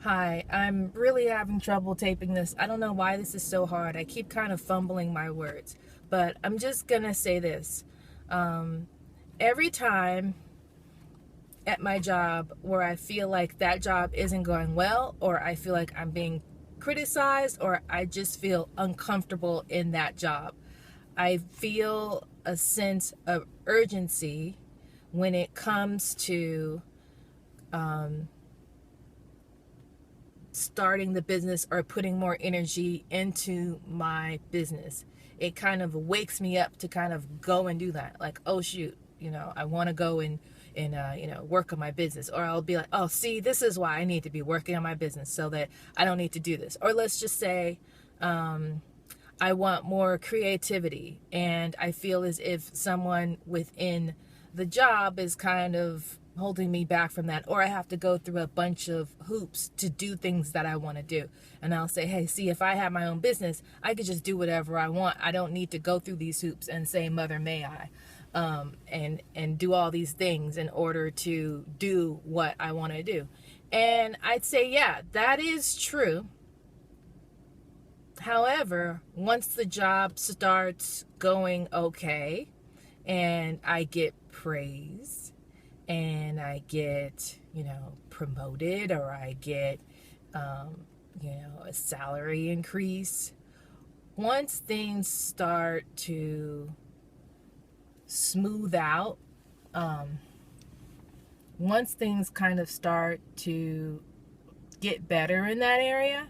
Hi, I'm really having trouble taping this. I don't know why this is so hard. I keep kind of fumbling my words, but I'm just gonna say this. Um, every time at my job where I feel like that job isn't going well, or I feel like I'm being criticized, or I just feel uncomfortable in that job, I feel a sense of urgency when it comes to um, starting the business or putting more energy into my business. It kind of wakes me up to kind of go and do that. Like, oh shoot, I want to go and work on my business. Or I'll be like, oh, see, this is why I need to be working on my business so that I don't need to do this. Or let's just say, I want more creativity, and I feel as if someone within the job is kind of holding me back from that, or I have to go through a bunch of hoops to do things that I want to do. And I'll say, hey, see, if I have my own business, I could just do whatever I want. I don't need to go through these hoops and say, mother, may I, and do all these things in order to do what I want to do. And I'd say, yeah, that is true. However, once the job starts going okay and I get praise and I get, promoted, or I get, a salary increase, once things start to smooth out, once things kind of start to get better in that area,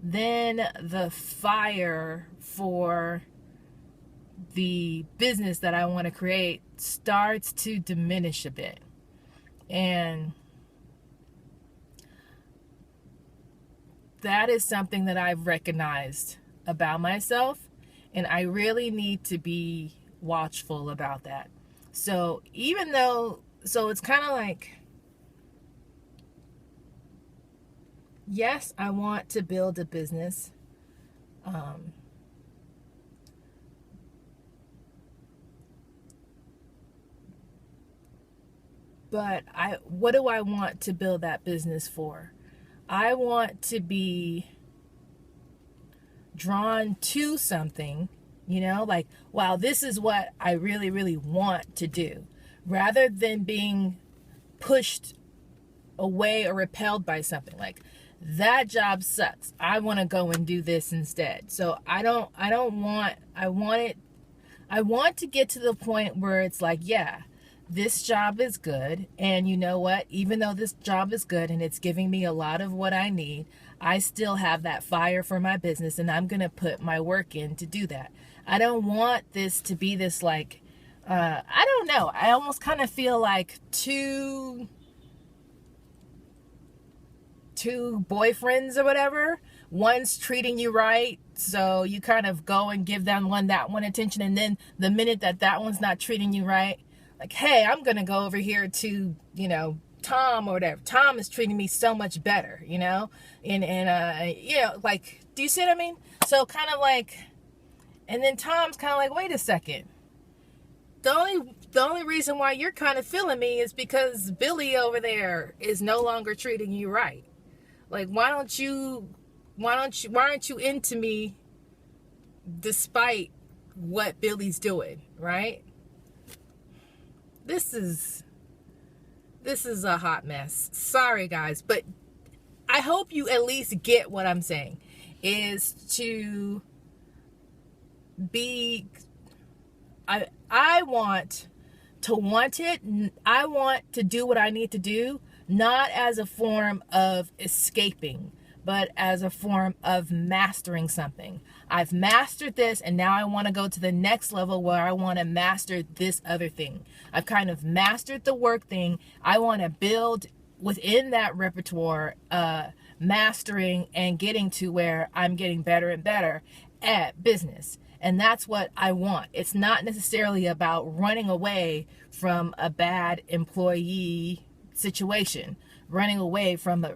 then the fire for the business that I want to create starts to diminish a bit. And that is something that I've recognized about myself, and I really need to be watchful about that. So it's kind of like, yes, I want to build a business. But what do I want to build that business for? I want to be drawn to something, like, wow, this is what I really, really want to do, rather than being pushed away or repelled by something. Like, that job sucks, I want to go and do this instead. So I want to get to the point where it's like, yeah, this job is good, and you know what, even though this job is good and it's giving me a lot of what I need, I still have that fire for my business, and I'm going to put my work in to do that. I don't want this to be this, like, I don't know, I almost kind of feel like two boyfriends or whatever. One's treating you right, so you kind of go and give that one attention, and then the minute that one's not treating you right, like, hey, I'm gonna go over here to, Tom or whatever. Tom is treating me so much better, and like, do you see what I mean? So kind of like, and then Tom's kind of like, wait a second. The only reason why you're kind of feeling me is because Billy over there is no longer treating you right. Like, why aren't you into me despite what Billy's doing, right? This is a hot mess. Sorry guys, but I hope you at least get what I'm saying, is to be, I want to want it. I want to do what I need to do, not as a form of escaping, but as a form of mastering something. I've mastered this, and now I want to go to the next level where I want to master this other thing. I've kind of mastered the work thing. I want to build within that repertoire, mastering and getting to where I'm getting better and better at business. And that's what I want. It's not necessarily about running away from a bad employee situation, running away from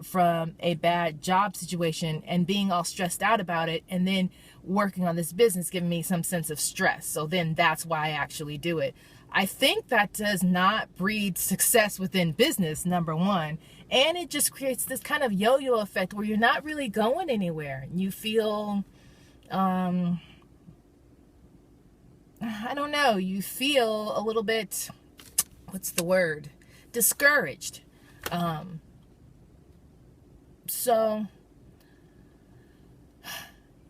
a bad job situation and being all stressed out about it, and then working on this business giving me some sense of stress. So then that's why I actually do it. I think that does not breed success within business, number one. And it just creates this kind of yo-yo effect where you're not really going anywhere. You feel, I don't know, you feel a little bit, what's the word? Discouraged. So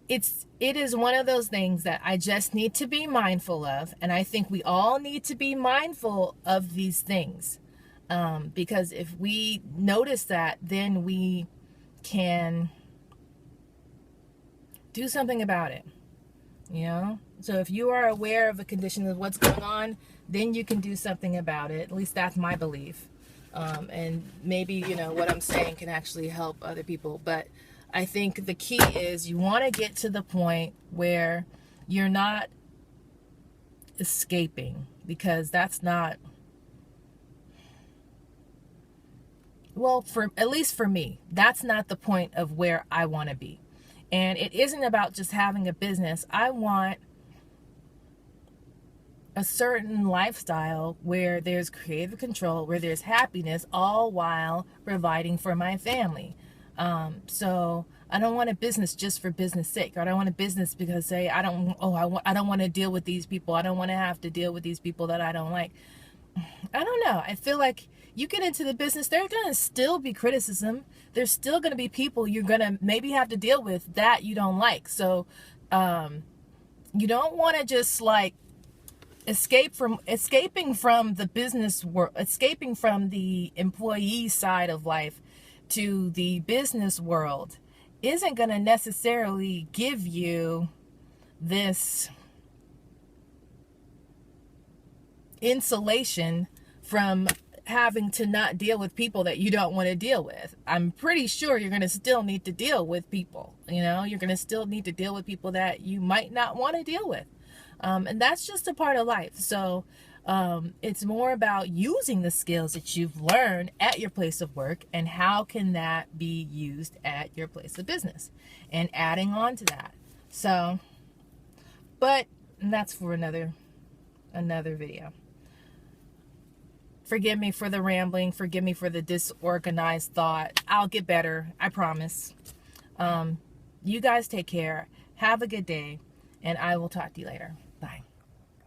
it is one of those things that I just need to be mindful of, and I think we all need to be mindful of these things, because if we notice that, then we can do something about it, you know? So if you are aware of a condition of what's going on, then you can do something about it. At least that's my belief. And maybe, you know, what I'm saying can actually help other people. But I think the key is you want to get to the point where you're not escaping, because that's not, well, at least for me, that's not the point of where I want to be. And it isn't about just having a business. I want a certain lifestyle where there's creative control, where there's happiness, all while providing for my family. So I don't want a business just for business sake. I don't want a business because I don't want to deal with these people. I don't want to have to deal with these people that I don't like. I don't know. I feel like you get into the business, there's going to still be criticism. There's still going to be people you're going to maybe have to deal with that you don't like. So, you don't want to just like escaping from the business world, escaping from the employee side of life to the business world isn't going to necessarily give you this insulation from having to not deal with people that you don't want to deal with. I'm pretty sure you're going to still need to deal with people. You know, you're going to still need to deal with people that you might not want to deal with. And that's just a part of life. So it's more about using the skills that you've learned at your place of work and how can that be used at your place of business and adding on to that. So, but that's for another video. Forgive me for the rambling. Forgive me for the disorganized thought. I'll get better. I promise. You guys take care. Have a good day. And I will talk to you later.